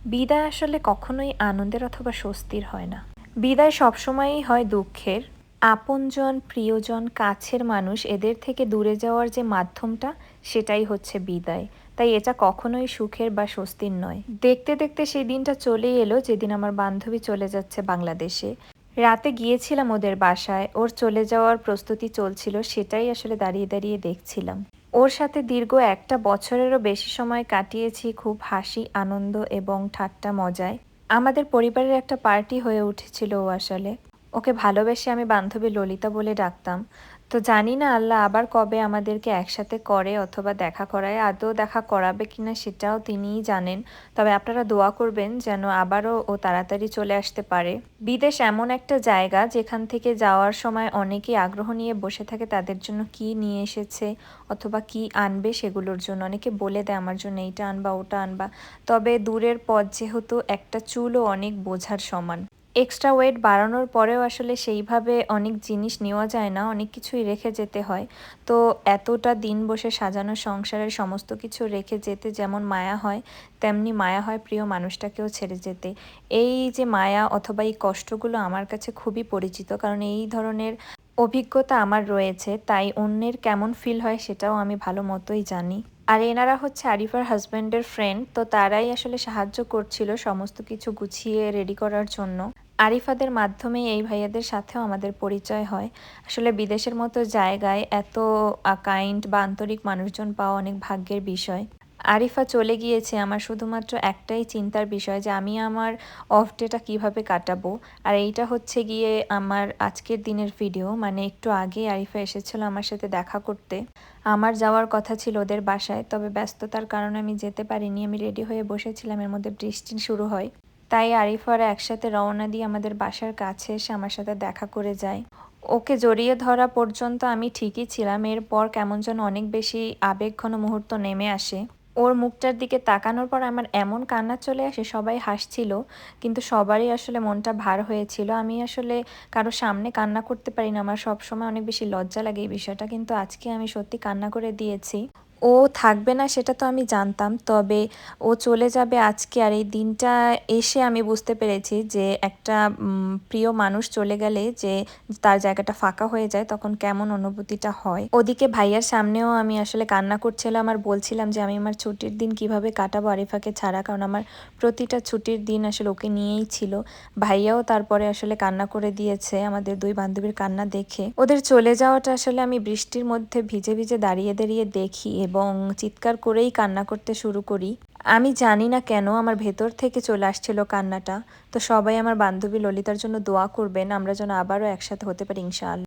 বিদায় আসলে কখনোই আনন্দের অথবা স্বস্তির হয় না। বিদায় সবসময়ই হয় দুঃখের। আপনজন, প্রিয়জন, কাছের মানুষ এদের থেকে দূরে যাওয়ার যে মাধ্যমটা সেটাই হচ্ছে বিদায়। তাই এটা কখনোই সুখের বা স্বস্তির নয়। দেখতে দেখতে সেই দিনটা চলেই এলো যেদিন আমার বান্ধবী চলে যাচ্ছে বাংলাদেশে। রাতে গিয়েছিলাম ওদের বাসায়, ওর চলে যাওয়ার প্রস্তুতি চলছিল, সেটাই আসলে দাঁড়িয়ে দাঁড়িয়ে দেখছিলাম। ওর সাথে দীর্ঘ একটা বছরেরও বেশি সময় কাটিয়েছি খুব হাসি, আনন্দ এবং ঠাট্টা মজায়। আমাদের পরিবারের একটা পার্টি হয়ে উঠেছিল ও আসলে। ওকে ভালোবেসে আমি বান্ধবী ললিতা বলে ডাকতাম। তো জানি না আল্লাহ আবার কবে আমাদেরকে একসাথে করে অথবা দেখা করায়, আদৌ দেখা করাবে কিনা সেটাও তিনিই জানেন। তবে আপনারা দোয়া করবেন যেন আবারও ও তাড়াতাড়ি চলে আসতে পারে। বিদেশ এমন একটা জায়গা যেখান থেকে যাওয়ার সময় অনেকেই আগ্রহ নিয়ে বসে থাকে তাদের জন্য কি নিয়ে এসেছে অথবা কি আনবে সেগুলোর জন্য। অনেকে বলে দেয় আমার জন্য এইটা আনবা ওটা আনবা। তবে দূরের পথ যেহেতু একটা চুলও অনেক বোঝার সমান। এক্সট্রা ওয়েট বাড়ানোর পরেও আসলে সেইভাবে অনেক জিনিস নেওয়া যায় না, অনেক কিছুই রেখে যেতে হয়। তো এতটা দিন বসে সাজানো সংসারের সমস্ত কিছু রেখে যেতে যেমন মায়া হয়, তেমনি মায়া হয় প্রিয় মানুষটাকেও ছেড়ে যেতে। এই যে মায়া অথবা এই কষ্টগুলো আমার কাছে খুবই পরিচিত, কারণ এই ধরনের অভিজ্ঞতা আমার রয়েছে, তাই অন্যের কেমন ফিল হয় সেটাও আমি ভালো মতোই জানি। আর এনারা হচ্ছে আরিফার হাজব্যান্ডের ফ্রেন্ড, তো তারাই আসলে সাহায্য করছিল সমস্ত কিছু গুছিয়ে রেডি করার জন্য। আরিফাদের মাধ্যমে এই ভাইয়াদের সাথেও আমাদের পরিচয় হয়। আসলে বিদেশের মতো জায়গায় এত কাইন্ড বা আন্তরিক মানুষজন পাওয়া অনেক ভাগ্যের বিষয়। আরিফা চলে গিয়েছে, আমার শুধুমাত্র একটাই চিন্তার বিষয় যে আমি আমার অফ ডেটা কীভাবে কাটাবো। আর এইটা হচ্ছে গিয়ে আমার আজকের দিনের ভিডিও, মানে একটু আগে আরিফা এসেছিল আমার সাথে দেখা করতে। আমার যাওয়ার কথা ছিল ওদের বাসায়, তবে ব্যস্ততার কারণে আমি যেতে পারিনি। আমি রেডি হয়ে বসেছিলাম, এর মধ্যে বৃষ্টি শুরু হয়। তাই আরিফারা একসাথে রওনা দিয়ে আমাদের বাসার কাছে এসে আমার সাথে দেখা করে যায়। ওকে জড়িয়ে ধরা পর্যন্ত আমি ঠিকই ছিলাম, এরপর কেমন যেন অনেক বেশি আবেগঘন মুহূর্ত নেমে আসে। ওর মুখটার দিকে তাকানোর পর আমার এমন কান্না চলে আসে, সবাই হাসছিল কিন্তু সবারই আসলে মনটা ভার হয়েছিল। আমি আসলে কারো সামনে কান্না করতে পারি না, আমার সবসময় অনেক বেশি লজ্জা লাগে এই বিষয়টা, কিন্তু আজকে আমি সত্যি কান্না করে দিয়েছি। ও থাকবে না সেটা তো আমি জানতাম, তবে ও চলে যাবে আজকে, আর এই দিনটা এসে আমি বুঝতে পেরেছি যে একটা প্রিয় মানুষ চলে গেলে যে তার জায়গাটা ফাঁকা হয়ে যায় তখন কেমন অনুভূতিটা হয়। ওদিকে ভাইয়ার সামনেও আমি আসলে কান্না করছিলাম আর বলছিলাম যে আমি আমার ছুটির দিন কিভাবে কাটাবো আরিফাকে ছাড়া, কারণ আমার প্রতিটা ছুটির দিন আসলে ওকে নিয়েই ছিল। ভাইয়াও তারপরে আসলে কান্না করে দিয়েছে আমাদের দুই বান্ধবীর কান্না দেখে। ওদের চলে যাওয়াটা আসলে আমি বৃষ্টির মধ্যে ভিজে ভিজে দাঁড়িয়ে দাঁড়িয়ে দেখি এবং চিৎকার করেই কান্না করতে শুরু করি। আমি জানি না কেন আমার ভেতর থেকে চলে আসছিল কান্নাটা। তো সবাই আমার বান্ধবী ললিতার জন্য দোয়া করবেন, আমরা যেন আবারও একসাথে হতে পারি ইনশাআল্লাহ।